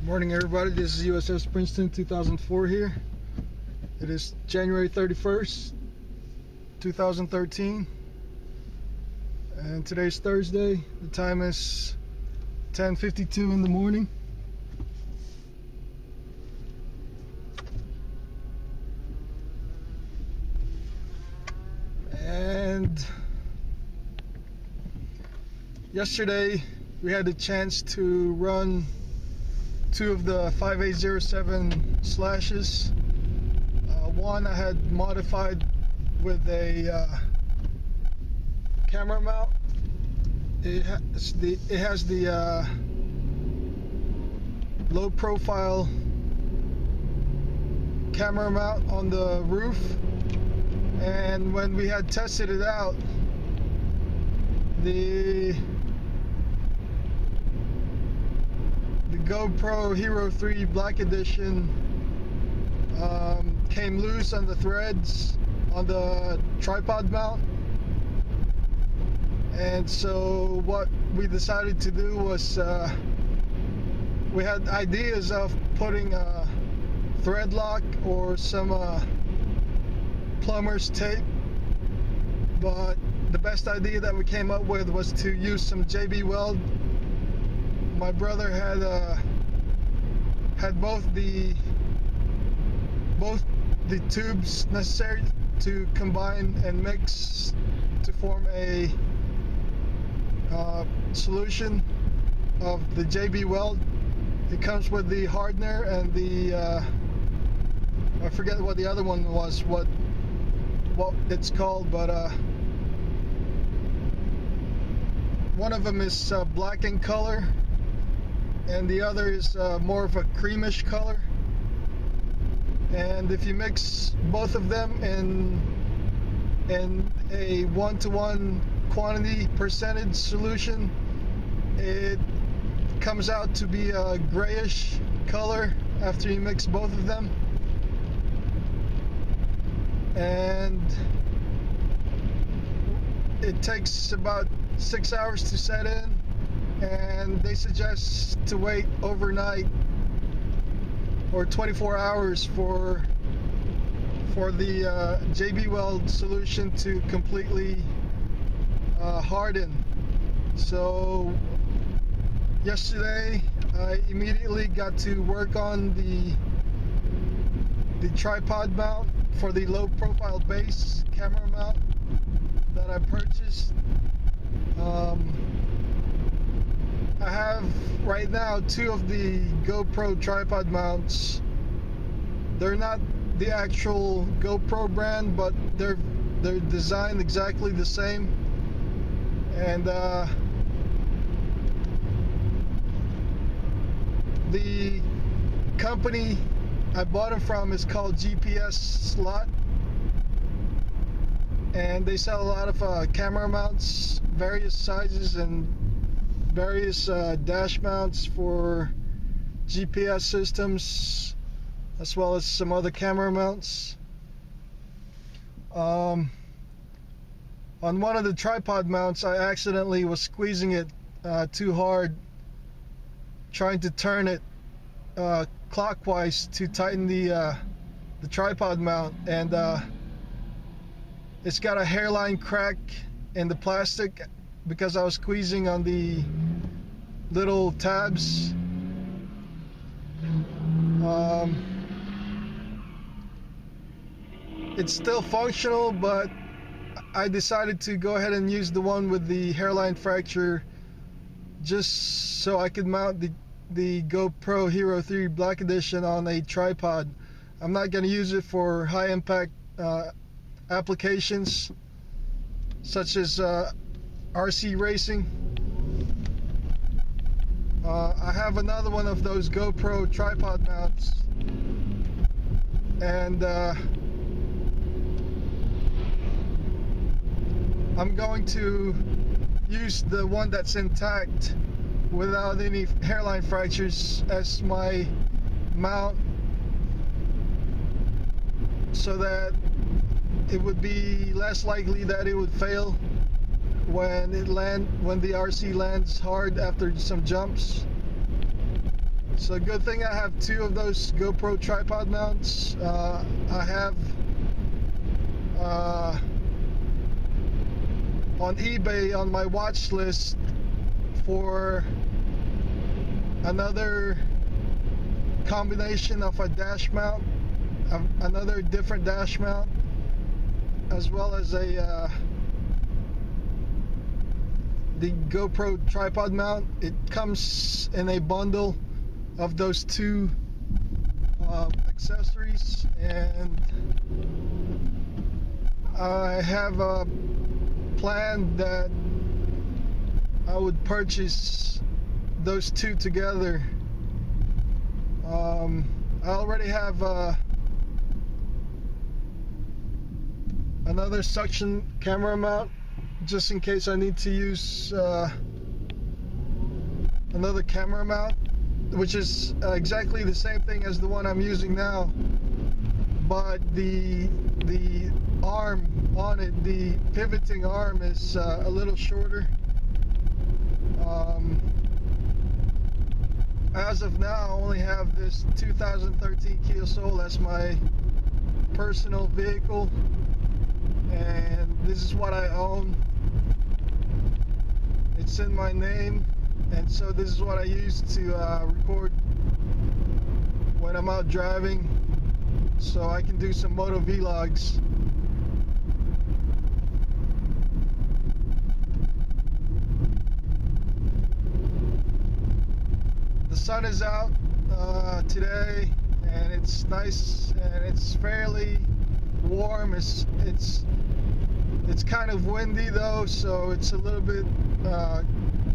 Morning everybody, this is USS Princeton 2004 here. It is January 31st, 2013, and today's Thursday. The time is 10:52 in the morning. And yesterday we had the chance to run two of the 5807 slashes. One I had modified with a camera mount. It has the low profile camera mount on the roof, and when we had tested it out, the GoPro Hero 3 Black Edition came loose on the threads on the tripod mount, and so what we decided to do was we had ideas of putting a thread lock or some plumber's tape, but the best idea that we came up with was to use some JB Weld. My brother had both the tubes necessary to combine and mix to form a solution of the JB Weld. It comes with the hardener and the I forget what the other one was, what it's called, but one of them is black in color, and the other is more of a creamish color. And if you mix both of them in a 1-to-1 quantity percentage solution, it comes out to be a grayish color after you mix both of them. And it takes about 6 hours to set in, and they suggest to wait overnight or 24 hours for the JB Weld solution to completely harden. So yesterday I immediately got to work on the tripod mount for the low profile base camera mount that I purchased. I have right now two of the GoPro tripod mounts. They're not the actual GoPro brand, but they're designed exactly the same, and the company I bought them from is called GPS Slot, and they sell a lot of camera mounts, various sizes and various dash mounts for GPS systems, as well as some other camera mounts. On one of the tripod mounts, I accidentally was squeezing it too hard, trying to turn it clockwise to tighten the tripod mount, and it's got a hairline crack in the plastic because I was squeezing on the little tabs. It's still functional, but I decided to go ahead and use the one with the hairline fracture just so I could mount the GoPro Hero 3 Black Edition on a tripod. I'm not going to use it for high impact applications such as RC racing. I have another one of those GoPro tripod mounts, and I'm going to use the one that's intact without any hairline fractures as my mount, so that it would be less likely that it would fail when the RC lands hard after some jumps. So good thing I have two of those GoPro tripod mounts. I have on eBay on my watch list for another combination of a dash mount, another different dash mount, as well as the GoPro tripod mount. It comes in a bundle of those two accessories, and I have a plan that I would purchase those two together. I already have another suction camera mount just in case I need to use another camera mount, which is exactly the same thing as the one I'm using now, but the arm on it, the pivoting arm, is a little shorter. As of now, I only have this 2013 Kia Soul as my personal vehicle, and this is what I own. It's in my name, and so this is what I use to record when I'm out driving, so I can do some moto vlogs. The sun is out today, and it's nice, and it's fairly warm. It's kind of windy though, so it's a little bit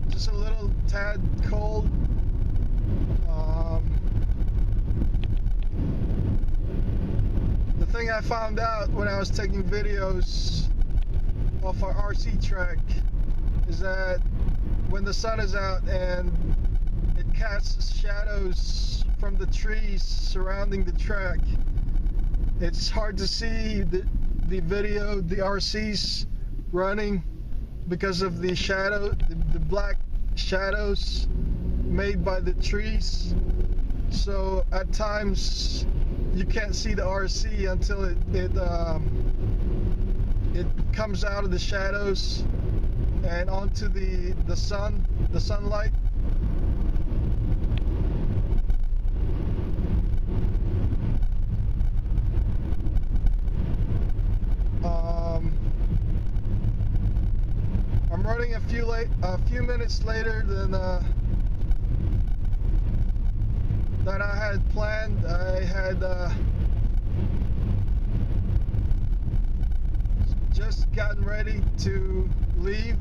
just a little tad cold. The thing I found out when I was taking videos off our RC track is that when the sun is out and it casts shadows from the trees surrounding the track, it's hard to see the video, the RCs running, because of the shadow, the black shadows made by the trees. So at times you can't see the RC until it comes out of the shadows and onto the sunlight. I'm running a few minutes later than I had planned. I had just gotten ready to leave,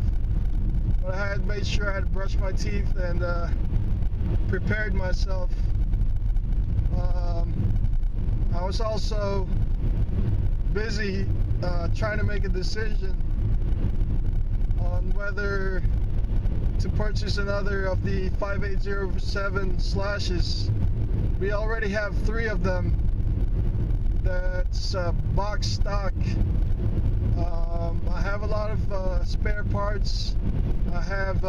but I had made sure I had brushed my teeth and prepared myself. I was also busy trying to make a decision on whether to purchase another of the 5807 slashes. We already have 3 of them. That's box stock. I have a lot of spare parts. I have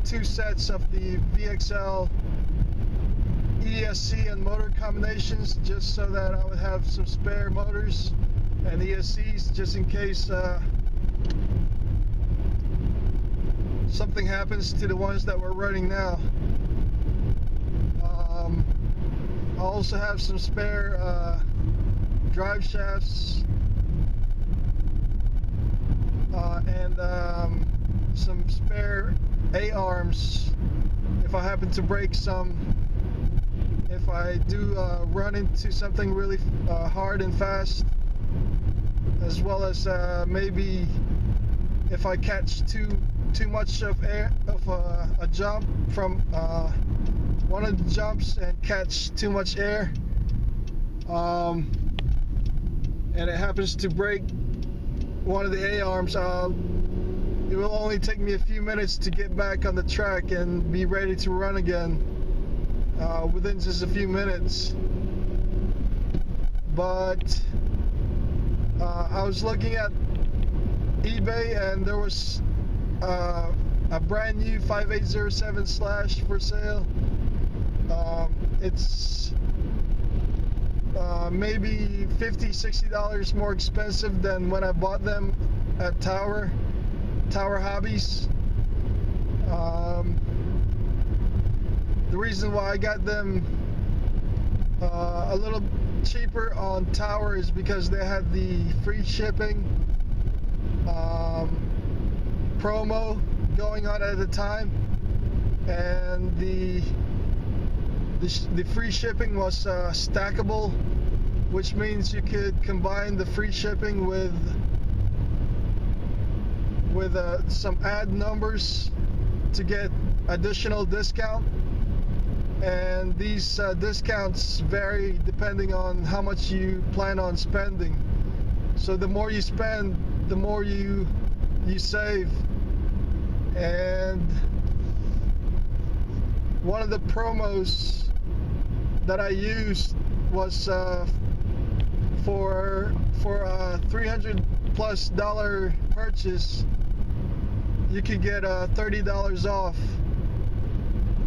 2 sets of the VXL ESC and motor combinations, just so that I would have some spare motors and ESCs just in case something happens to the ones that we're running now. I also have some spare drive shafts and some spare A-arms if I happen to break some. If I do run into something really hard and fast, as well as maybe if I catch too much of a jump from one of the jumps and catch too much air, and it happens to break one of the A-arms, it will only take me a few minutes to get back on the track and be ready to run again within just a few minutes. But I was looking at eBay, and there was a brand new 5807 slash for sale. It's maybe $50–$60 more expensive than when I bought them at Tower Hobbies. The reason why I got them a little cheaper on Tower is because they had the free shipping promo going on at the time, and the free shipping was stackable, which means you could combine the free shipping with some ad numbers to get additional discount. And these discounts vary depending on how much you plan on spending. So the more you spend, the more you save. And one of the promos that I used was for a $300+ purchase, you could get $30 off.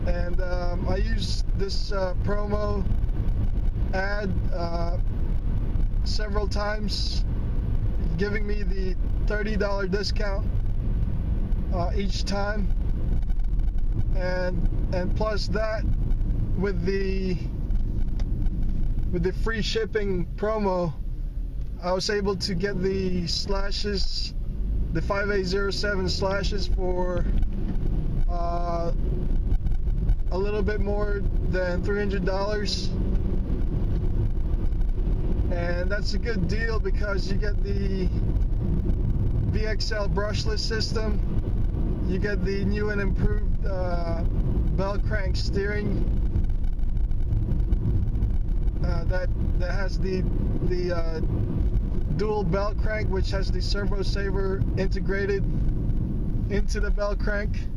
And I used this promo ad several times, giving me the $30 discount each time, and plus that, with the free shipping promo, I was able to get the slashes, the 5807 slashes, for a little bit more than $300. And that's a good deal because you get the VXL brushless system, you get the new and improved bell crank steering that has the dual bell crank, which has the servo saver integrated into the bell crank.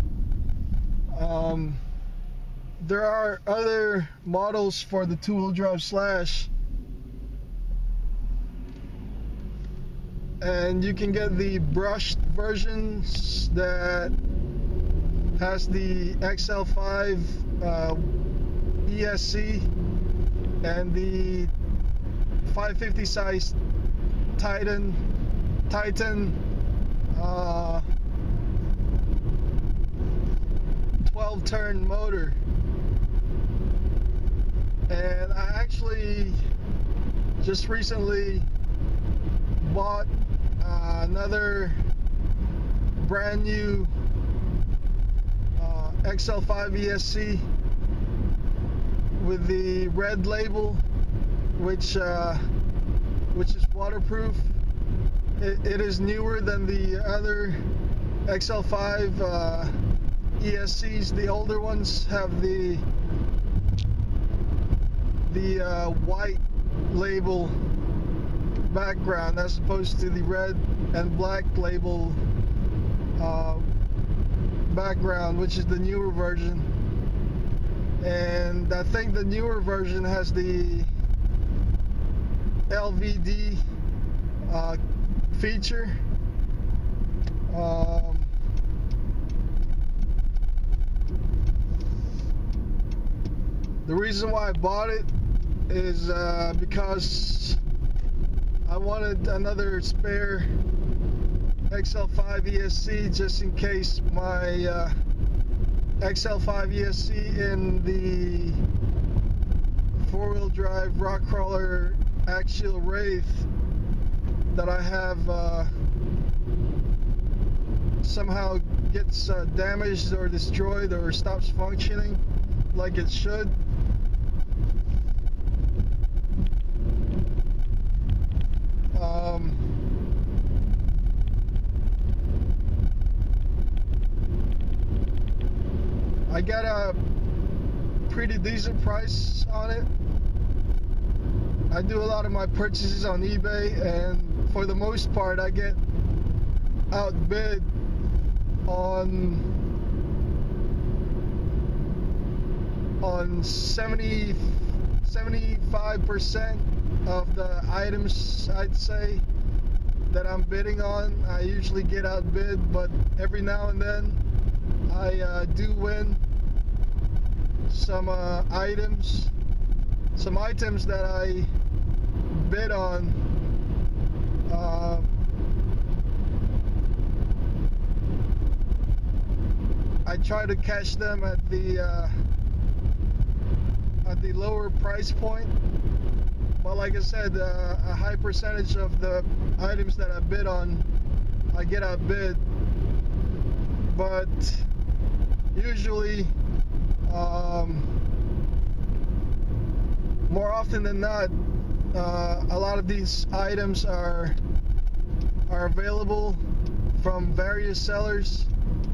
There are other models for the two-wheel drive Slash, and you can get the brushed versions that has the XL5 ESC and the 550 size Titan 12-turn motor. And I actually just recently bought another brand new XL5 ESC with the red label, which is waterproof. It is newer than the other XL5 ESCs. The older ones have the white label background as opposed to the red and black label background, which is the newer version. And I think the newer version has the LVD feature. The reason why I bought it is because I wanted another spare XL5 ESC just in case my XL5 ESC in the four-wheel drive rock crawler axial wraith that I have somehow gets damaged or destroyed or stops functioning like it should. I got a pretty decent price on it. I do a lot of my purchases on eBay, and for the most part I get outbid on 75% of the items, I'd say, that I'm bidding on. I usually get outbid, but every now and then I do win. some items that I bid on. I try to catch them at the lower price point, but like I said, a high percentage of the items that I bid on, I get outbid. But usually, more often than not, a lot of these items are available from various sellers,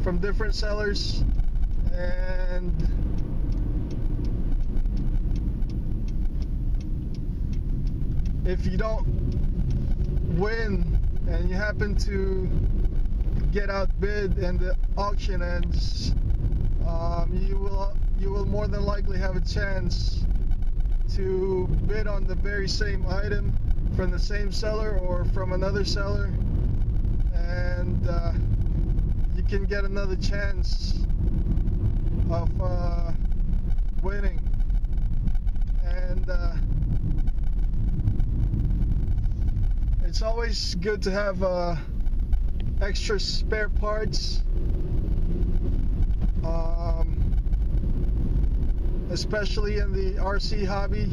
from different sellers, and if you don't win and you happen to get outbid and the auction ends, you will more than likely have a chance to bid on the very same item from the same seller or from another seller, and you can get another chance of winning. And it's always good to have extra spare parts, especially in the RC hobby.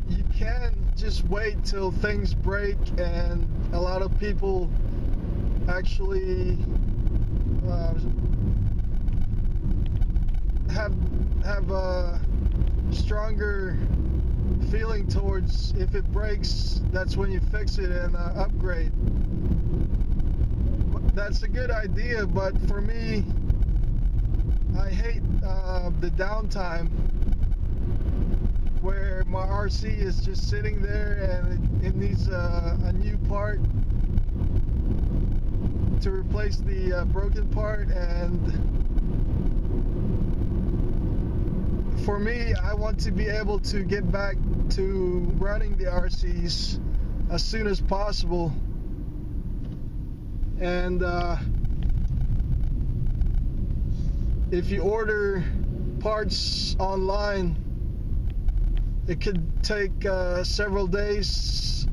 You can just wait till things break, and a lot of people actually have a stronger feeling towards, if it breaks, that's when you fix it and upgrade. That's a good idea, but for me, I hate the downtime where my RC is just sitting there and it needs a new part to replace the broken part. And for me, I want to be able to get back to running the RCs as soon as possible. And if you order parts online, it could take several days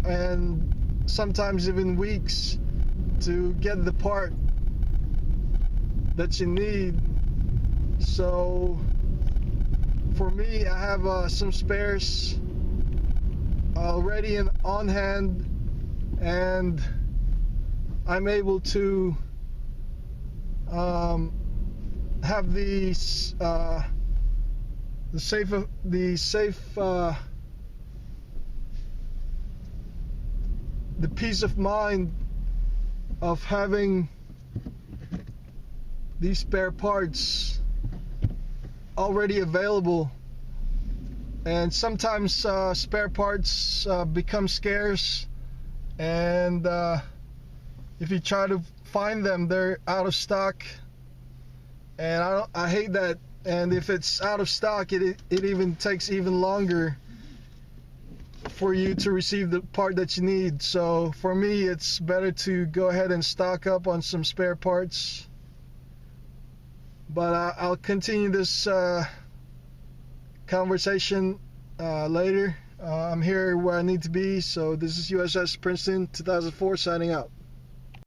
and sometimes even weeks to get the part that you need. So for me, I have some spares already on hand, and I'm able to have the peace of mind of having these spare parts already available. And sometimes spare parts become scarce, and if you try to find them, they're out of stock, and I hate that. And if it's out of stock, it even takes even longer for you to receive the part that you need. So for me, it's better to go ahead and stock up on some spare parts. But I'll continue this conversation later. I'm here where I need to be. So this is USS Princeton 2004 signing out.